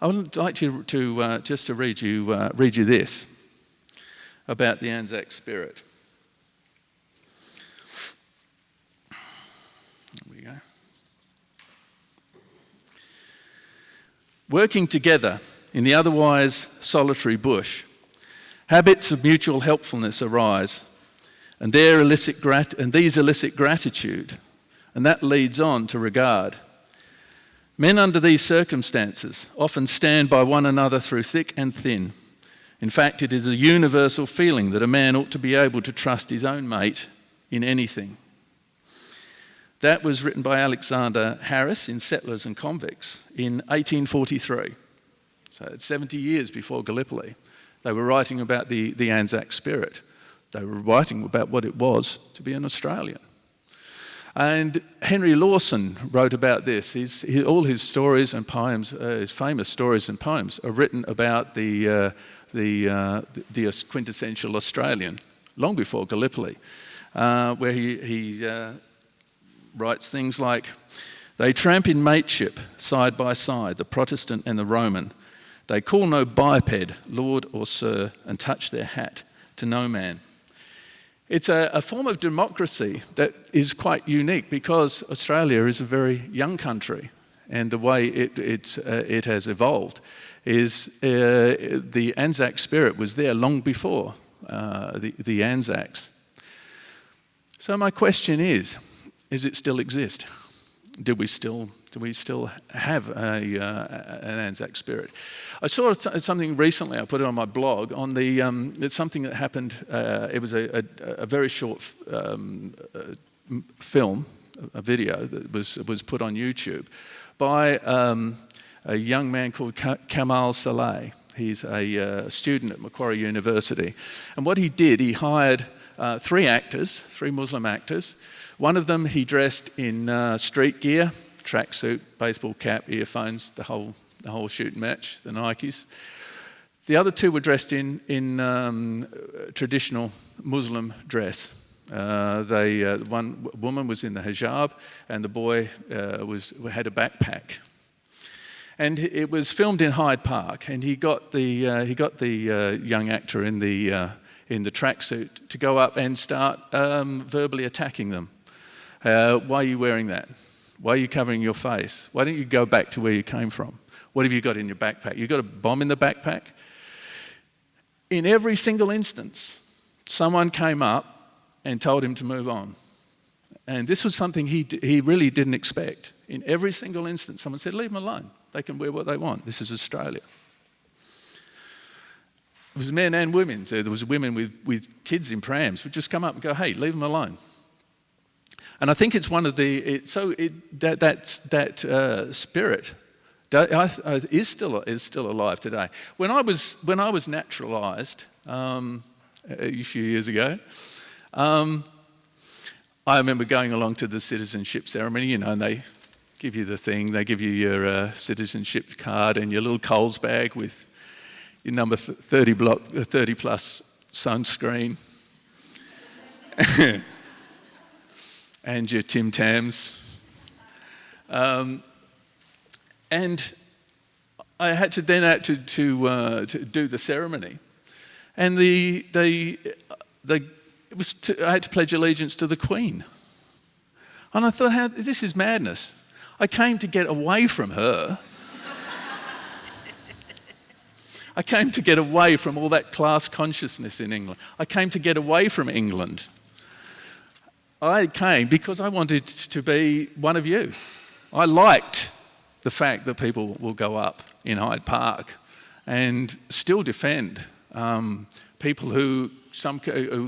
I would like to just to read you this about the ANZAC spirit. There we go. Working together in the otherwise solitary bush, habits of mutual helpfulness arise, and these elicit gratitude, and that leads on to regard. Men under these circumstances often stand by one another through thick and thin. In fact, it is a universal feeling that a man ought to be able to trust his own mate in anything. That was written by Alexander Harris in Settlers and Convicts in 1843. So it's 70 years before Gallipoli. They were writing about the ANZAC spirit. They were writing about what it was to be an Australian. And Henry Lawson wrote about this. All his stories and poems, his famous stories and poems, are written about the quintessential Australian, long before Gallipoli, where he writes things like, "They tramp in mateship, side by side, the Protestant and the Roman. They call no biped lord or sir, and touch their hat to no man." It's a form of democracy that is quite unique because Australia is a very young country, and the way it has evolved is the ANZAC spirit was there long before the ANZACs. So my question is it still exist? Do we still have an ANZAC spirit? I saw something recently. I put it on my blog. It's something that happened. It was a very short film, a video that was put on YouTube by a young man called Kamal Saleh. He's a student at Macquarie University, and what he did, he hired three Muslim actors. One of them he dressed in street gear, tracksuit, baseball cap, earphones, the whole shooting match, the Nikes. The other two were dressed in traditional Muslim dress. One woman was in the hijab, and the boy had a backpack. And it was filmed in Hyde Park, and he got the young actor in the tracksuit to go up and start verbally attacking them. Why are you wearing that? Why are you covering your face? Why don't you go back to where you came from? What have you got in your backpack? You got a bomb in the backpack? In every single instance, someone came up and told him to move on. And this was something he really didn't expect. In every single instance, someone said, leave them alone. They can wear what they want. This is Australia. It was men and women. So there was women with kids in prams who would just come up and go, hey, leave them alone. And I think it's one of that spirit is still alive today. When I was naturalised a few years ago, I remember going along to the citizenship ceremony, and they give you the thing. They give you your citizenship card and your little Coles bag with your number 30 plus sunscreen. And your Tim Tams. And I had to do the ceremony. And I had to pledge allegiance to the Queen. And I thought, this is madness. I came to get away from her. I came to get away from all that class consciousness in England. I came to get away from England. I came because I wanted to be one of you. I liked the fact that people will go up in Hyde Park and still defend people who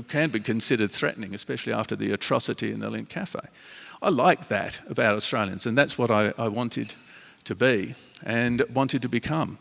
can be considered threatening, especially after the atrocity in the Lindt Cafe. I like that about Australians, and that's what I wanted to be and wanted to become.